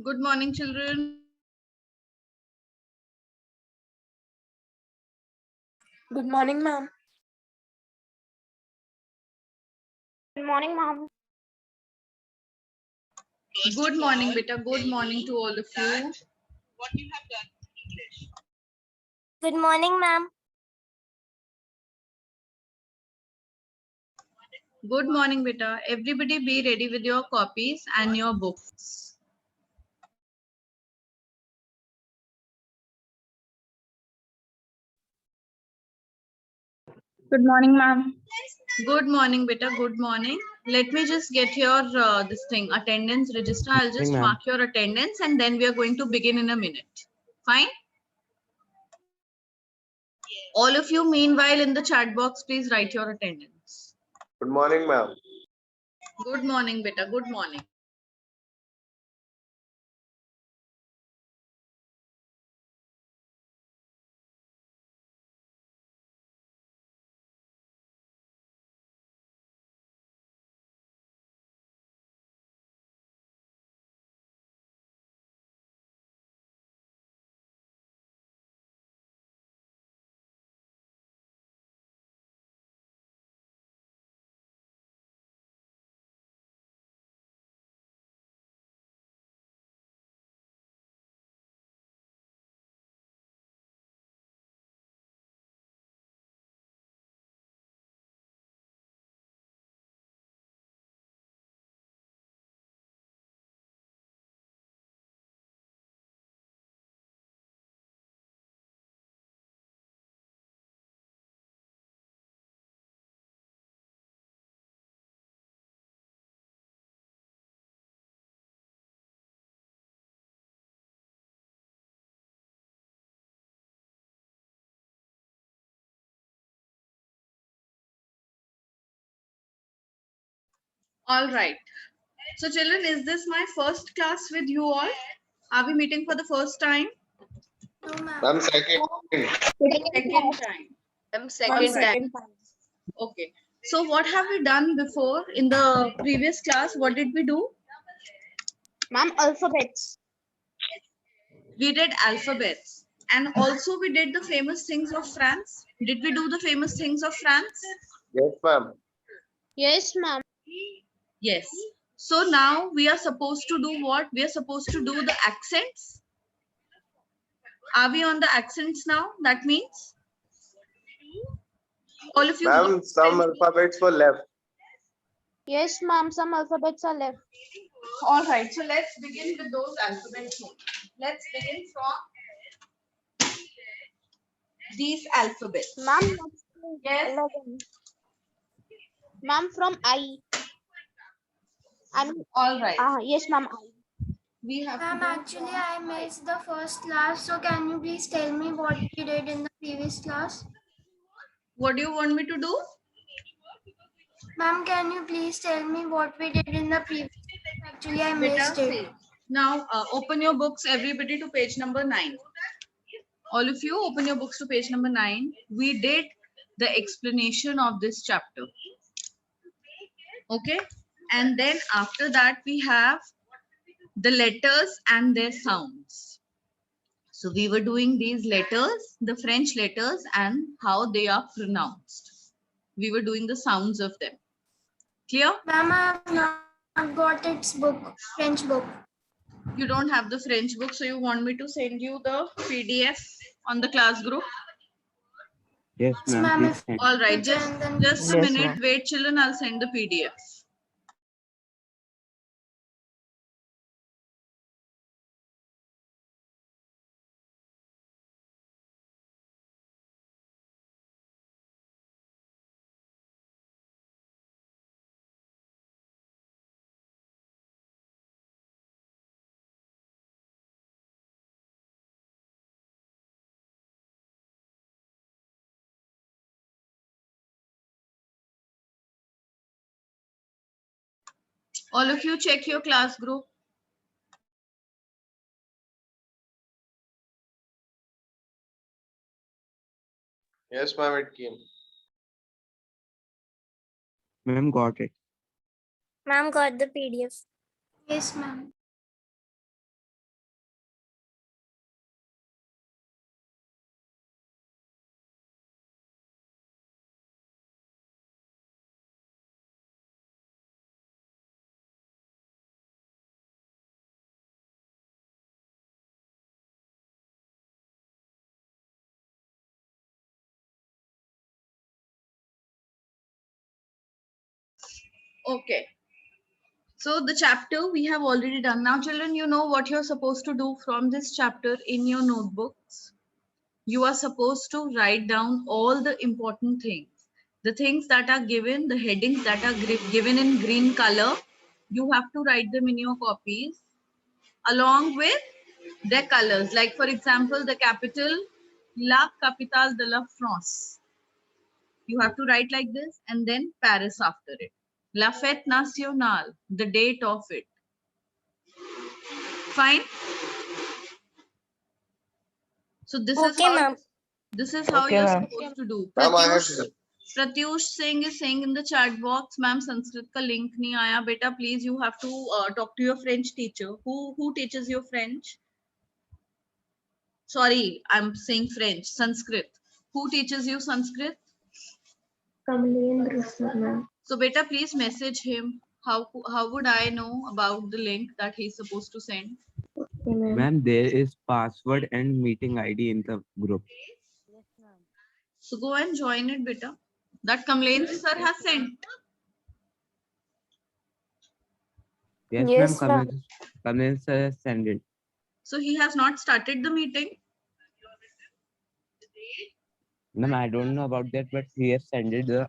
Good morning, children. Good morning, ma'am. Good morning, ma'am. Good morning, beta. Good morning to all of you. Good morning, ma'am. Good morning, beta. Everybody be ready with your copies and your books. Good morning, ma'am. Good morning, beta. Good morning. Let me just get your this thing attendance register. I'll just mark your attendance and then we are going to begin in a minute. Fine. All of you, meanwhile, in the chat box, please write your attendance. Good morning, ma'am. Good morning, beta. Good morning. All right. So, children, is this my first class with you all? Are we meeting for the first time? No, ma'am. Ma'am, second. Second time. Second time. Okay. So, what have we done before in the previous class? What did we do? Ma'am, alphabets. We did alphabets. And also, we did the famous things of France. Did we do the famous things of France? Yes, ma'am. Yes, ma'am. Yes. So, now we are supposed to do what? We are supposed to do the accents. Are we on the accents now? That means all of you. Ma'am, some alphabets were left. Yes, ma'am. Some alphabets are left. All right, so let's begin with those alphabets. Let's begin from these alphabets. Ma'am, Yes. 11. Ma'am, from I. All right. Yes, ma'am. I. We have. Ma'am, actually, I missed the first class. So, can you please tell me what we did in the previous class? What do you want me to do? Ma'am, can you please tell me what we did in the previous class? Actually, I missed it. Now, open your books, everybody, to page number 9. All of you, open your books to page number 9. We did the explanation of this chapter. Okay. And then after that, we have the letters and their sounds. So we were doing these letters, the French letters, and how they are pronounced. We were doing the sounds of them. Clear? Ma'am, I have not got its book, French book. You don't have the French book, so you want me to send you the PDF on the class group? Yes, ma'am. Ma'am, Please if send. All right, you just can, then a minute. Wait, children. I'll send the PDF. All of you, check your class group. Yes, ma'am, it came. Ma'am, got it. Ma'am, got the PDF. yes, ma'am. Okay. So the chapter we have already done. Now, children, you know what you're supposed to do from this chapter in your notebooks. You are supposed to write down all the important things. The things that are given, the headings that are given in green color, you have to write them in your copies along with their colors. Like, for example, the capital, La Capitale de la France. You have to write like this and then Paris after it. La Fête Nationale, the date of it. Fine. So this is Okay, how ma'am. Okay, you're ma'am. supposed to do. Ma'am, I have Pratyush Singh is saying in the chat box, ma'am, Sanskrit ka link nahi aaya. Beta, please, you have to talk to your French teacher. Who teaches your French? Sorry, I'm saying French. Sanskrit. Who teaches you Sanskrit? Kamlendra sir, ma'am. So, beta, please message him. How would I know about the link that he's supposed to send? Okay, ma'am. Ma'am, there is password and meeting ID in the group. So go and join it, beta. That Kamlendra sir has sent. Yes, Yes, ma'am. ma'am. Come in, sir. Send it. So he has not started the meeting. Ma'am, I don't know about that, but he has sent it the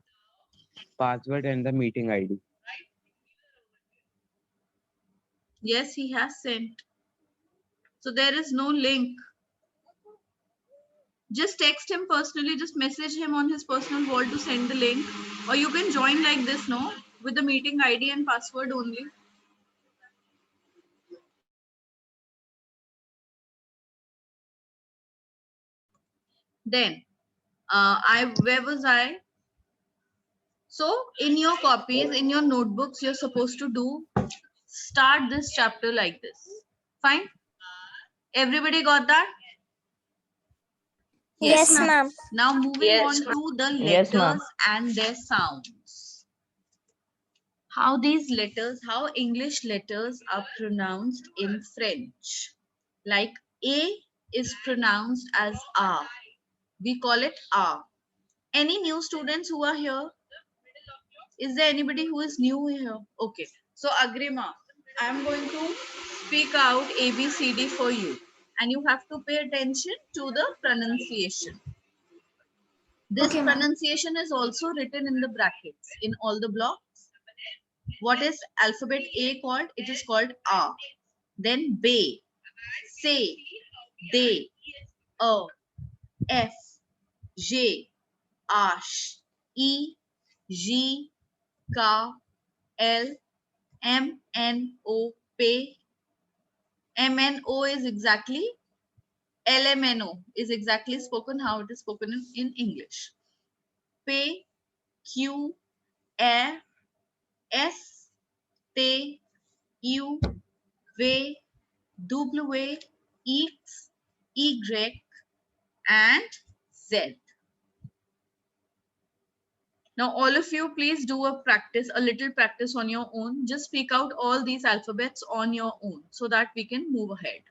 password and the meeting ID. Yes, he has sent. So there is no link. Just text him personally, just message him on his personal wall to send the link. Or you can join like this, no? With the meeting ID and password only. Then, where was I? So in your copies, in your notebooks, you're supposed to start this chapter like this. Fine? Everybody got that? Yes, ma'am. Now moving on to the Yes, ma'am. letters and their sounds. How English letters are pronounced in French. Like A is pronounced as A. We call it A. Any new students who are here? Is there anybody who is new here? Okay. So Agrima, I'm going to speak out A, B, C, D for you. And you have to pay attention to the pronunciation. This Okay, ma'am. pronunciation is also written in the brackets in all the blocks. What is alphabet A called? It is called A. Then B, C, D, O, F, G, H, E, G, K, L, M, N, O, P. M, N, O is exactly, LMNO is exactly spoken how it is spoken in English. P, Q, R, S, T, U, V, W, X, Y, and Z. Now, all of you, please do a little practice on your own. Just speak out all these alphabets on your own so that we can move ahead.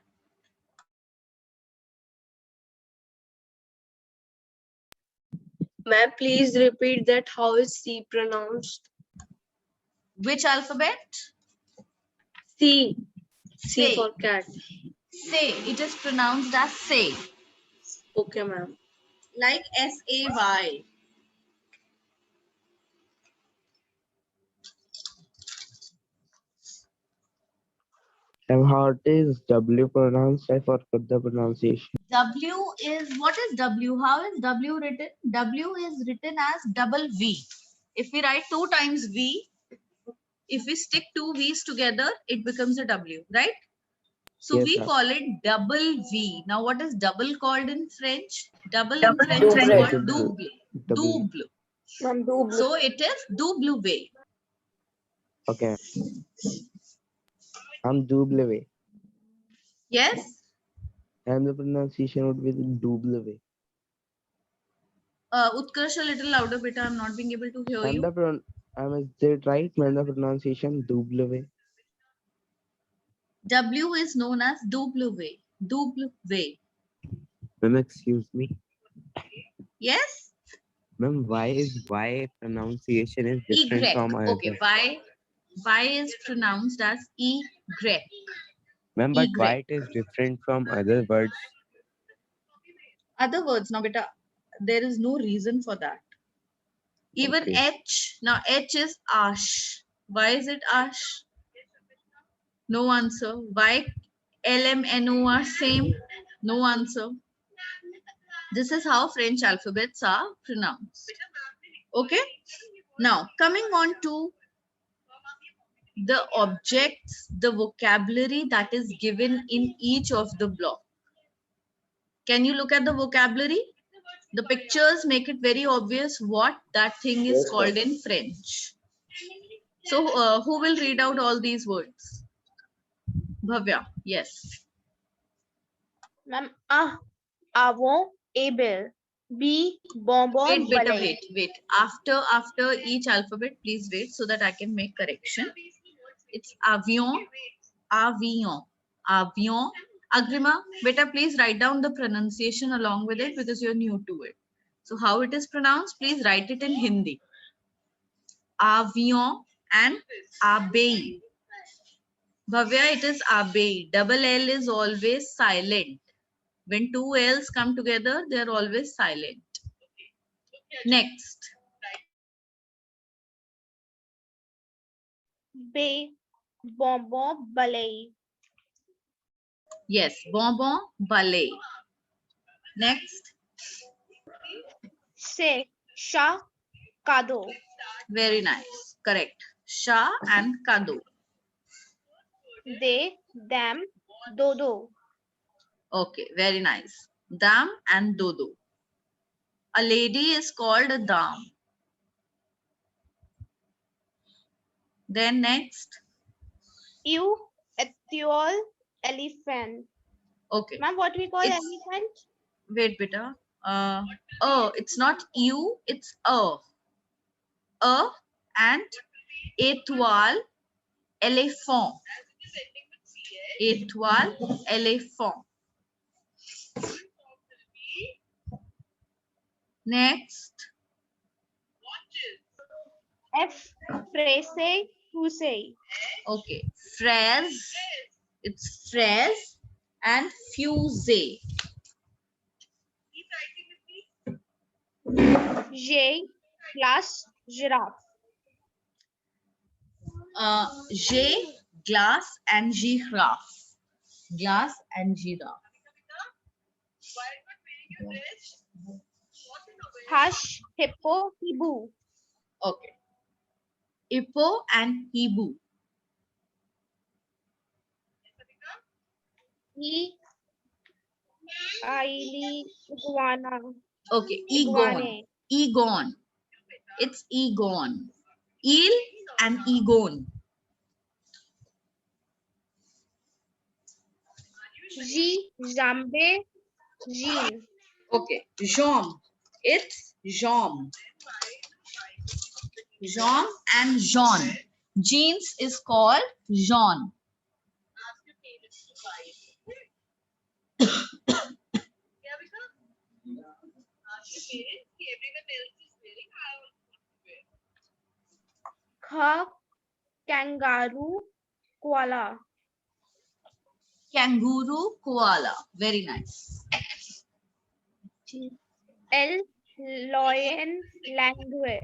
Ma'am, please repeat that. How is C pronounced? Which alphabet? C. C Say. for cat. Say. It is pronounced as say. Okay, ma'am. Like S-A-Y. And how is W pronounced? I forgot the pronunciation. W is, what is W? How is W written? W is written as double V. If we write 2 times V, if we stick 2 V's together, it becomes a W, right? So Yes, we ma'am. call it double V. Now what is double called in French? Double in French is Double. called double. Double. Double. Ma'am, double. So it is double V. Okay. I'm W. Yes? And the pronunciation would be W. Utkarsh, a little louder, beta. I'm not being able to hear And you. is it right? Man, the pronunciation W. W is known as double V. Double V. Ma'am, excuse me. Yes? Ma'am, why is Y pronunciation is different Y. from Okay, other? Y. Y is pronounced as Y. Ma'am, but Y. why it is different from other words? Other words, now beta, there is no reason for that. Even Okay. H, now H is Ash. Why is it Ash? No answer. Why L, M, N, O are same? No answer. This is how French alphabets are pronounced. Okay. Now, coming on to the objects, the vocabulary that is given in each of the block. Can you look at the vocabulary? The pictures make it very obvious what that thing is Yes, called ma'am. in French. So, who will read out all these words? Bhavya, yes. Ma'am, avon, able. B, bonbon, Wait, beta, balai. wait. After each alphabet, please wait so that I can make correction. It's avion, avion, avion. Agrima, beta, please write down the pronunciation along with it because you're new to it. So how it is pronounced, please write it in Hindi. Avion and abeille. Bhavya, it is abeille. Double L is always silent. When two L's come together, they are always silent. Next. B, bonbon, balai. Yes, bonbon, ballet. Next. C, sha, kado. Very nice. Correct. Sha and kado. They, them, dodo. Okay, very nice. Dam and dodo. A lady is called a dam. Then next. You, ethiol, elephant. Okay. Ma'am, what we call It's- elephant? Wait, beta. Oh, it's not you, it's a. A and étoile, éléphant. Étoile, éléphant. Next. F, fraise, fusee. Okay. Fraise. It's fraise and fusee. J, glass, giraffe. J, glass and giraffe. Glass and giraffe. Hush, hippo, hibu. Okay. Hippo and Hibu. E, aili, iguana. Okay. Egon. Iguane. Egon. It's Egon. Eel and Egon. G, jambe, jean. Okay. Jom. It's Jom. Jom and Jean. Jeans is called Jean. Kh, kangaroo, koala. Kangaroo, koala. Very nice. L, lion, langue.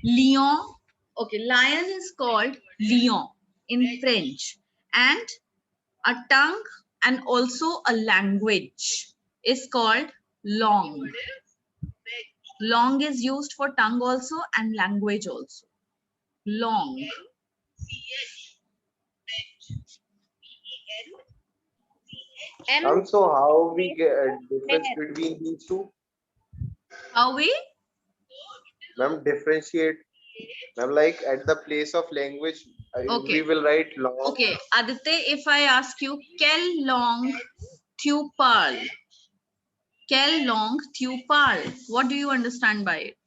Lion. Okay, lion is called lion in French. And a tongue and also a language is called langue. Langue is used for tongue also and language also. Langue. M, So how we get a difference between these two? How we? Ma'am, differentiate. Ma'am, like at the place of language, Okay. we will write long. Okay, Aditya, if I ask you, quelle langue tu parles? Quelle langue tu parles? What do you understand by it?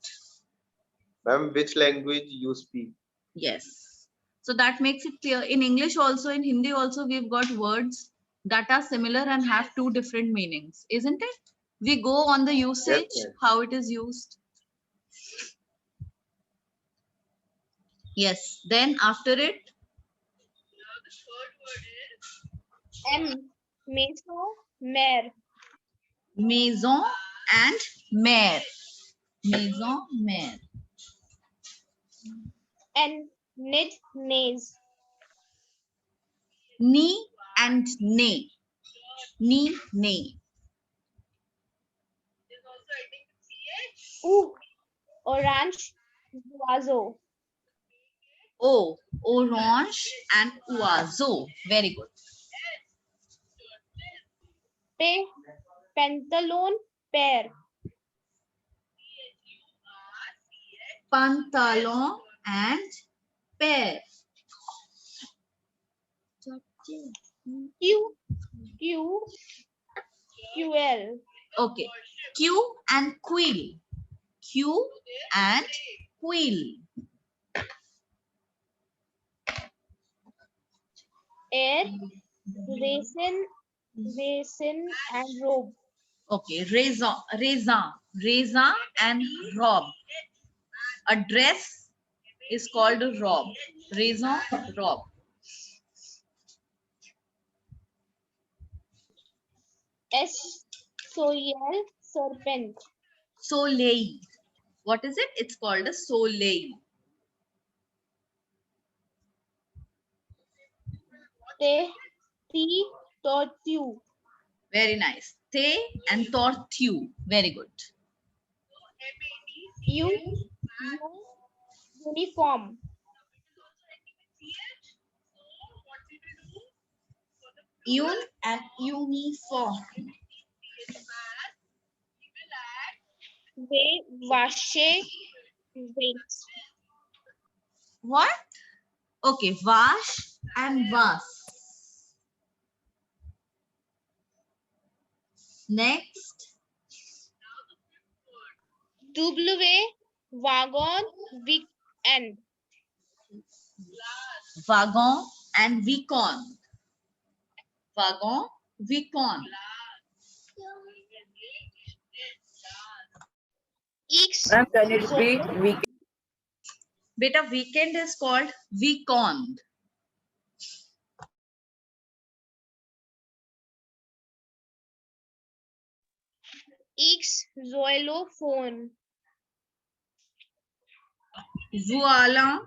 Ma'am, which language you speak? Yes. So that makes it clear. In English also, in Hindi also, we've got words that are similar and have two different meanings, isn't it? We go on the usage, ma'am. how it is used. Yes. Then after it, M. Maison, mare. maison and mare. Maison, mare. N. Knit, naze. Knee and nay. Knee, nay. O. Orange, oiseau. O. Orange and oiseau. Very good. P. Pantalon, pair. Pantalon and pair. Q. QL. Okay. Q and quill. Q and quill. Air, raisin and robe. Okay. Raisin and robe. A dress is called a robe. Raisin, robe. S. Soleil, serpent. Soleil. What is it? It's called a soleil. T. Tortue. Very nice. Te and tortue. Very good. U. Uniform. Un and uniform. Vache, weights. What? Okay. Wash and was. Next. W. Wagon, weekend. Wagon and weekon. Wagon, weekon. X. Ma'am, can it be weekend? Beta, weekend is called weekend. X. Xylophone. Voila.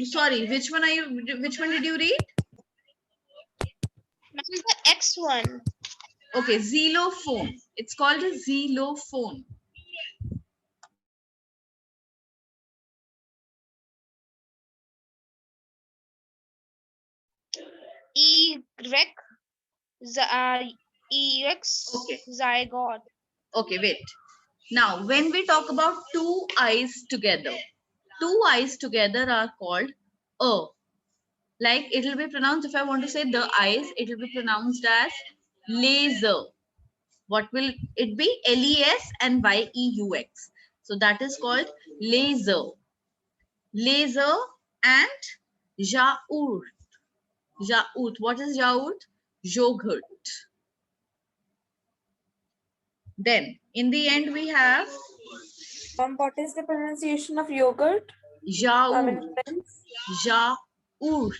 Sorry, which one did you read? The X one. Okay, xylophone. It's called a xylophone. Y. Ex. Okay. Zygote. Okay, wait. Now, when we talk about two eyes together are called a. Like it will be pronounced, if I want to say the eyes, it will be pronounced as laser. What will it be? L-E-S and Y-E-U-X. So that is called laser. Laser and yaourt. Yaourt. What is yaourt? Yogurt. Then in the end we have What is the pronunciation of yogurt? yaourt. Friends? Yaourt.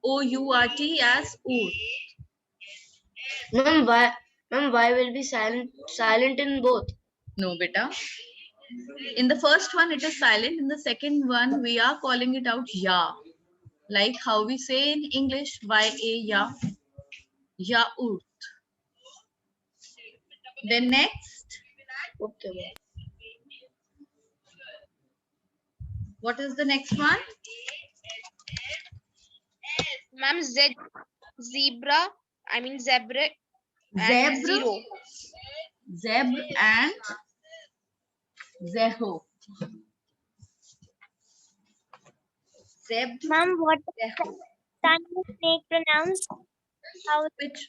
O-U-R-T as ourt. Ma'am, why will be silent in both? No, beta. In the first one, it is silent. In the second one, we are calling it out ya. Like how we say in English, Y-A, ya. Yaourt. Then next, Okay, ma'am. what is the next one? Ma'am, zebra. I mean zebra. And Zebra. zero. Zebra and zeho. Zebra. Ma'am, what Zeho. sun is snake pronounced?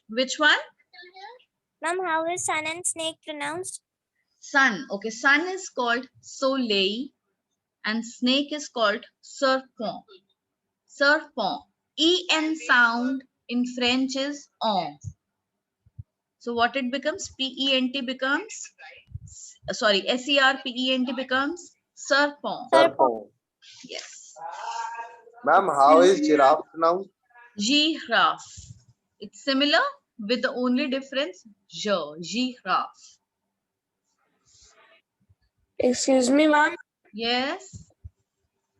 Which one? Ma'am, how is sun and snake pronounced? Sun. Okay, sun is called soleil and snake is called serpent. Serpent. En sound in French is on. So what it becomes? P-E-N-T becomes, sorry, S-E-R-P-E-N-T becomes Serpent. Serpent. Yes. Ma'am, how is giraffe pronounced? Giraffe. It's similar with the only difference giraffe. Excuse me, ma'am. Yes.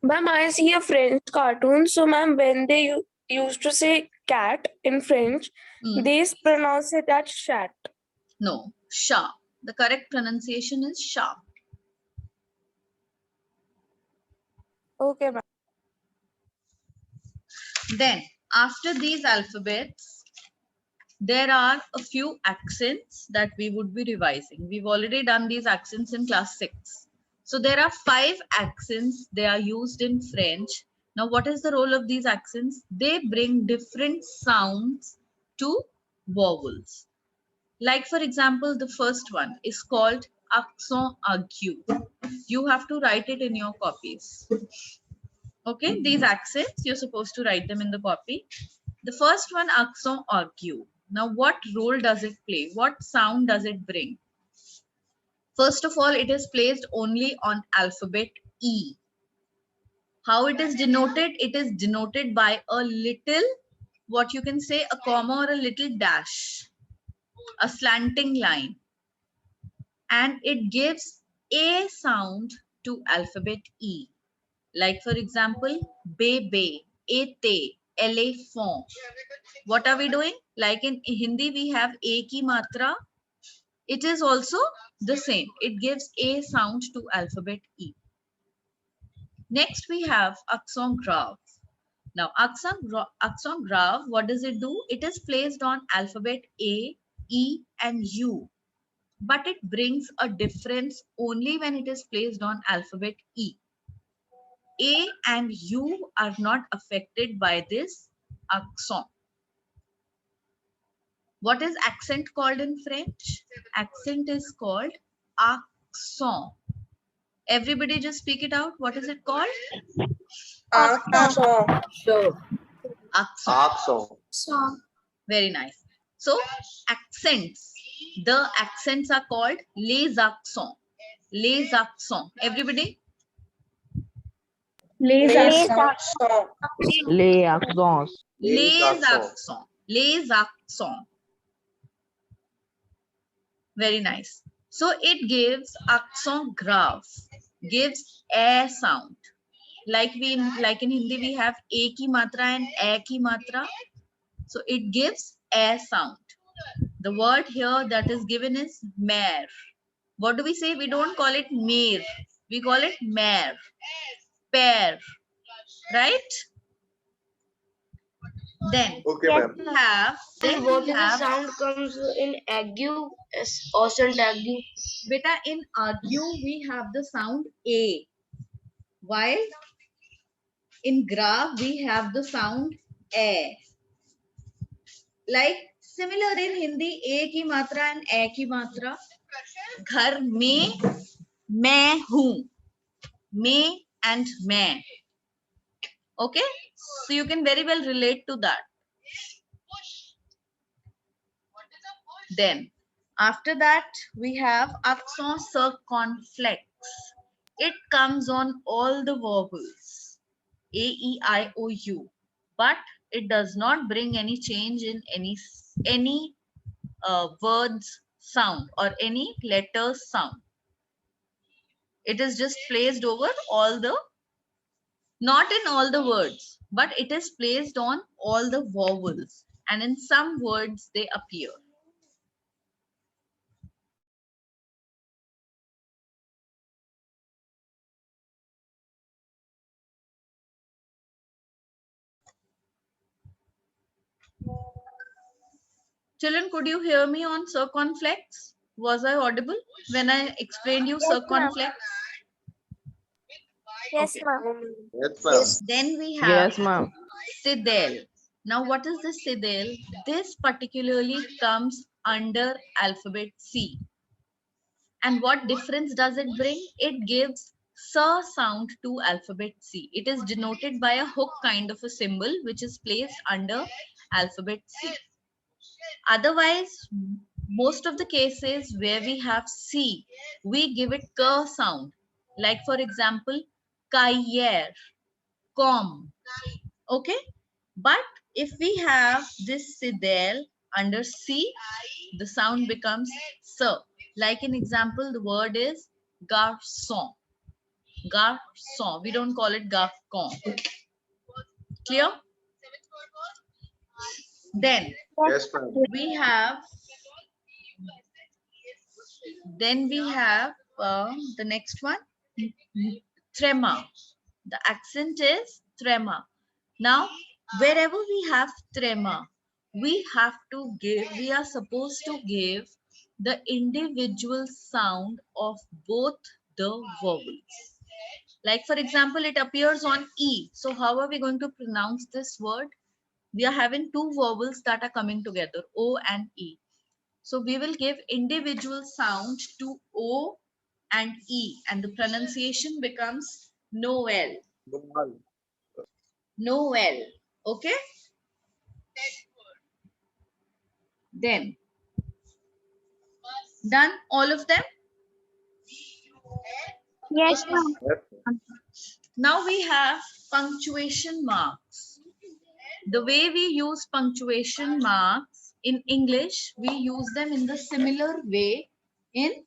Ma'am, I see a French cartoon. So, ma'am, when they used to say cat in French, Hmm. they pronounce it as chat. No, sha. The correct pronunciation is sha. Okay, ma'am. Then, after these alphabets, there are a few accents that we would be revising. We've already done these accents in class 6. So there are 5 accents. They are used in French. Now, what is the role of these accents? They bring different sounds to vowels. Like, for example, the first one is called accent aigu. You have to write it in your copies. Okay, these accents, you're supposed to write them in the copy. The first one, accent aigu. Now, what role does it play? What sound does it bring? First of all, it is placed only on alphabet E. How it is denoted? It is denoted by a little, what you can say, a comma or a little dash, a slanting line. And it gives a sound to alphabet E. Like, for example, bebe, ete, elephant. What are we doing? Like in Hindi, we have a ki matra. It is also the same. It gives a sound to alphabet E. Next, we have accent grave. Now, accent grave, what does it do? It is placed on alphabet A, E, and U. But it brings a difference only when it is placed on alphabet E. A and U are not affected by this accent. What is accent called in French? Accent is called accent. Everybody just speak it out. What is it called? Accent. Sure. Accent. Accent. So, Very nice. So, accents. The accents are called les accents. Les accents. Everybody? Les accents. Les accents. Les accents. accents. Les accents. Very nice. So it gives accent grave, gives a sound. Like in Hindi we have a ki matra and a ki matra. So it gives a sound. The word here that is given is mare. What do we say? We don't call it mere. We call it mare. Pear. Right? Then Okay, ma'am. we have. Then what is the sound comes in ague? Accent ague. Beta, in argue we have the sound a, while in graph we have the sound a. Like similar in Hindi, a ki matra and a ki matra. Ghar mein main hu, me and main. Okay, so you can very well relate to that. Then after that we have accent circumflex. It comes on all the vowels A, E, I, O, U, but it does not bring any change in any words sound or any letters sound. It is just placed over all the, not in all the words, but it is placed on all the vowels, and in some words they appear. Children, could you hear me on circumflex? Was I audible when I explained you circumflex? Yes, Okay. ma'am. Yes, ma'am. Then we have Yes, ma'am. Sidel. Now, what is the Sidel? This particularly comes under alphabet C. And what difference does it bring? It gives sa sound to alphabet C. It is denoted by a hook kind of a symbol which is placed under alphabet C. Otherwise, most of the cases where we have C, we give it k sound. Like for example, cahier, com. Okay, but if we have this sidel under C, the sound becomes S. Like in example, the word is garçon. Garçon. We don't call it garçon. Clear? Then Yes, ma'am. we have the next one, tremor. The accent is tremor. Now, wherever we have tremor, we are supposed to give the individual sound of both the vowels. Like for example, it appears on E. So how are we going to pronounce this word? We are having two vowels that are coming together, O and E. So we will give individual sound to O and E, and the pronunciation becomes Noel. Noel. Okay? Then, done all of them? Yes, ma'am. Yes. Now we have punctuation marks. The way we use punctuation marks in English, we use them in the similar way in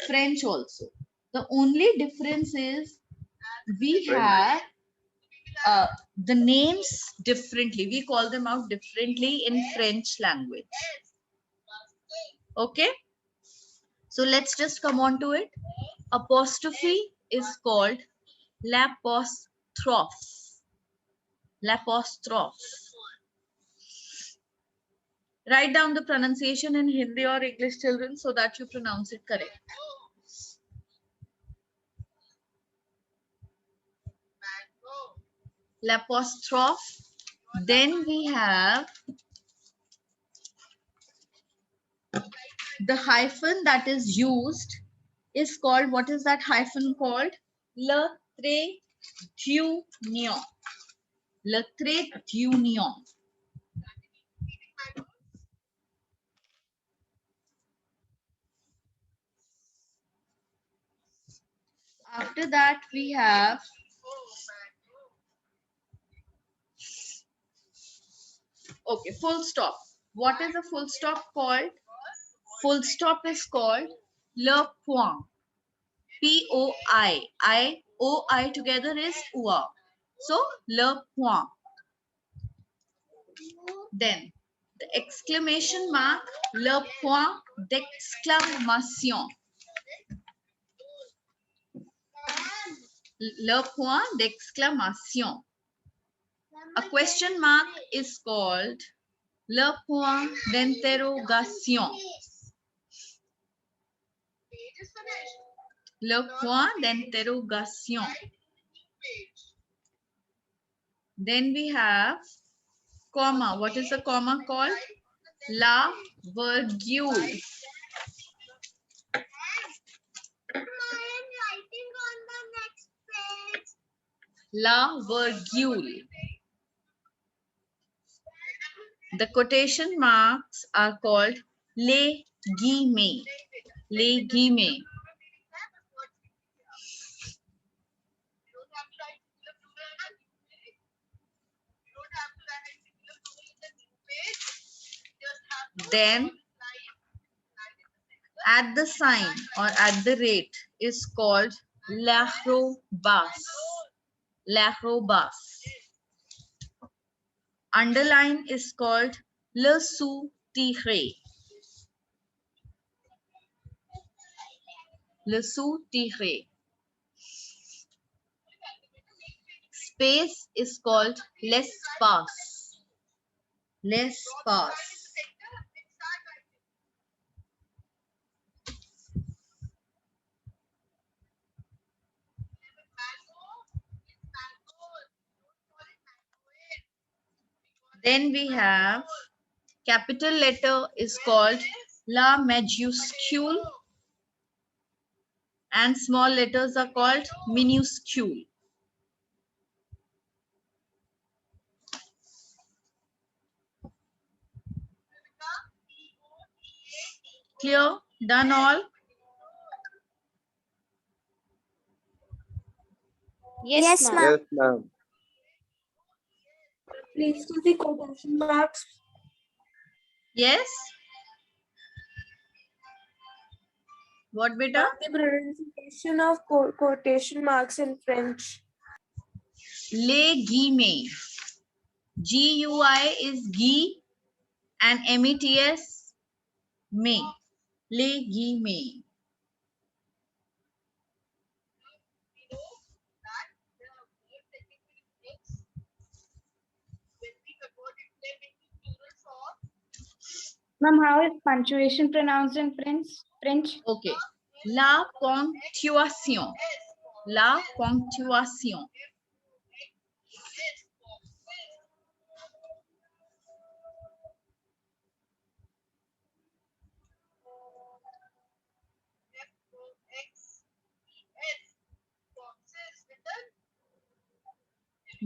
French also. The only difference is we have the names differently. We call them out differently in French language. Okay? So let's just come on to it. Apostrophe is called l'apostrophe. L'apostrophe. Write down the pronunciation in Hindi or English, children, so that you pronounce it correct. L'apostrophe. Then we have the hyphen that is used is called, what is that hyphen called? Le trait d'union. Le trait d'union. After that, we have full stop. What is a full stop called? Full stop is called le point. P-O-I. O-I together is oua. So, le point. Then, the exclamation mark, le point d'exclamation. Le point d'exclamation. A question mark is called le point d'interrogation. Le point d'interrogation. Then we have comma. What is the comma called? La virgule. La virgule. The quotation marks are called les guillemets. Les guillemets. Then at the sign or at the rate is called l'arrobas. L'arrobas. Underline is called le sous-titré. Le sous-titré. Space is called l'espace. L'espace. Then we have capital letter is called la majuscule and small letters are called minuscule. Clear? Done all? Yes, ma'am. Yes, ma'am. Please do the quotation marks. Yes. What beta? The pronunciation of quotation marks in French. Les guillemets. GUI is Guy and METS May. Les guillemets. Ma'am, how is punctuation pronounced in French? Okay. La ponctuation. La ponctuation.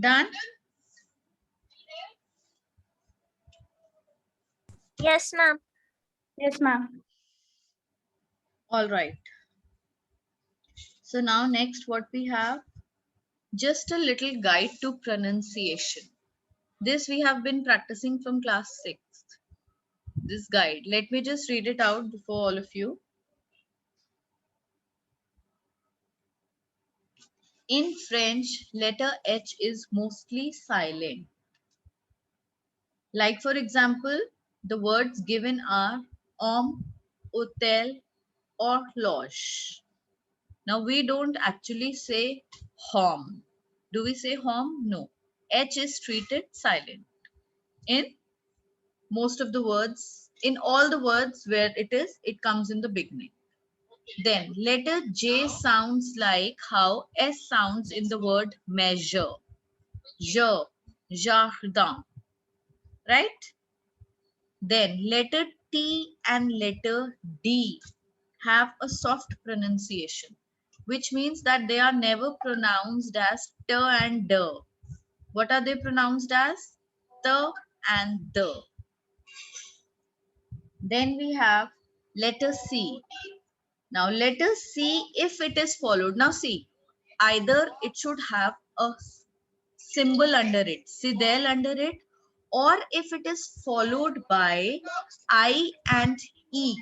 Done? Yes, ma'am. Yes, ma'am. All right. So now next what we have? Just a little guide to pronunciation. This we have been practicing from class 6th. This guide. Let me just read it out before all of you. In French, letter H is mostly silent. Like for example, the words given are homme, hôtel, or loge. Now we don't actually say home. Do we say home? No. H is treated silent in most of the words. In all the words where it comes in the beginning. Then letter J sounds like how S sounds in the word measure. Je, jardin. Right? Then letter T and letter D have a soft pronunciation, which means that they are never pronounced as t and d. What are they pronounced as? T and d. Then we have letter C. Now letter C, if it is followed, now see, either it should have a symbol under it, sidel under it, or if it is followed by I and E.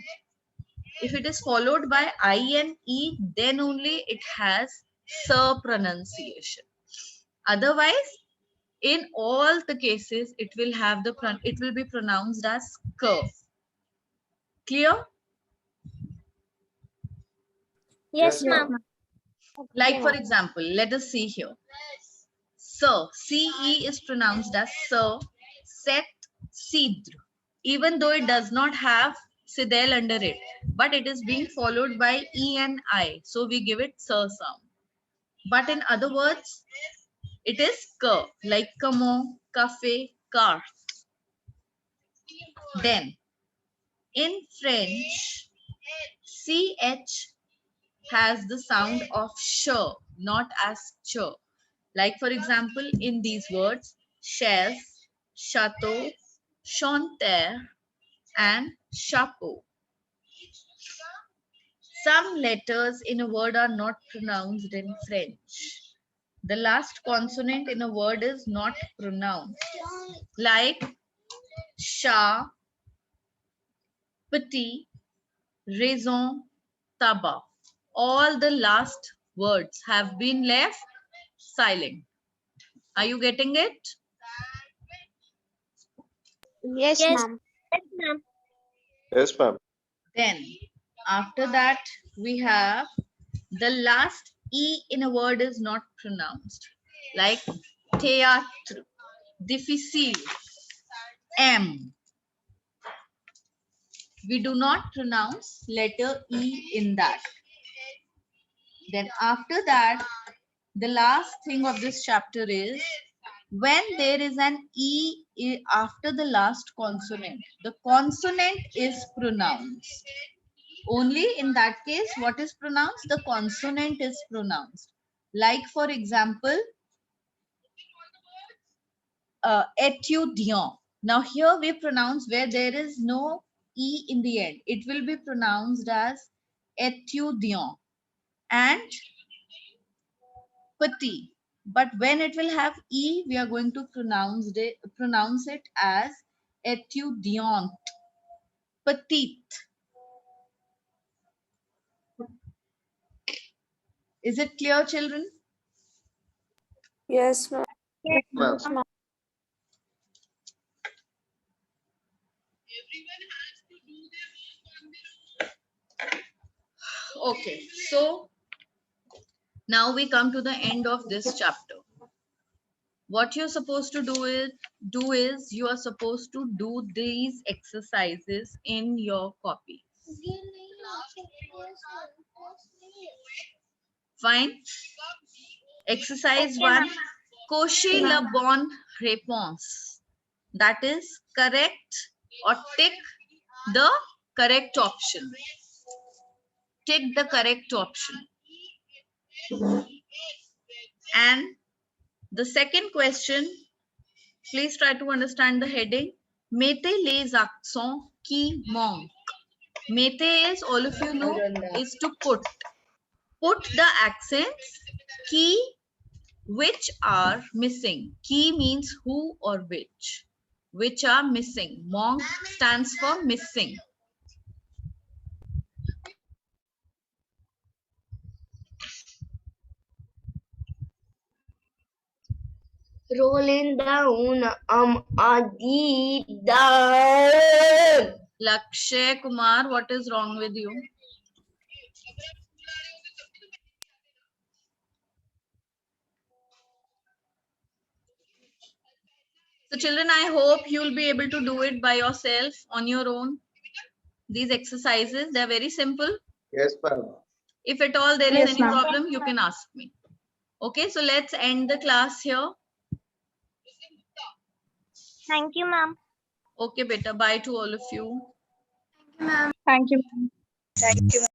If it is followed by I and E, then only it has sir pronunciation. Otherwise, in all the cases, it will be pronounced as k. Clear? Yes, Yes, ma'am. ma'am. Like for example, let us see here. Sir, CE is pronounced as sir, set, sidr. Even though it does not have sidel under it, but it is being followed by E and I. So we give it sir sound. But in other words, it is k, like comment, cafe, car. Then, in French, CH has the sound of sh, not as ch. Like for example, in these words, chaise, chateau, chanter, and chapeau. Some letters in a word are not pronounced in French. The last consonant in a word is not pronounced. Like chat, petit, raison, tabac. All the last words have been left silent. Are you getting it? Yes, ma'am. Yes, ma'am. Yes, ma'am. Then, after that, we have the last E in a word is not pronounced. Like théâtre, difficile, M. We do not pronounce letter E in that. Then after that, the last thing of this chapter is when there is an after the last consonant, the consonant is pronounced. Only in that case, what is pronounced? The consonant is pronounced. Like for example, étudiant. Now here we pronounce where there is no E in the end. It will be pronounced as étudiant. And petit. But when it will have E, we are going to pronounce it as étudiante, petite. Is it clear, children? Yes, ma'am. Ma'am. Okay, so now we come to the end of this chapter. What you're supposed to do is you are supposed to do these exercises in your copy. Fine. Exercise 1. Cocher la bonne réponse. That is correct or tick the correct option. Tick the correct option. And the second question, please try to understand the heading. Mettez les accents qui manquent. Mettez is, all of you know, is to put. Put the accents qui which are missing. Qui means who or which are missing. Manque stands for missing. Rolling down, adi down. Lakshay Kumar, what is wrong with you? So children, I hope you will be able to do it by yourself on your own. These exercises, they're very simple. Yes, ma'am. If at all there is Yes, any ma'am. problem, you can ask me. Okay, so let's end the class here. Thank you, ma'am. Okay, beta, bye to all of you. Ma'am. Thank you, ma'am. Thank you.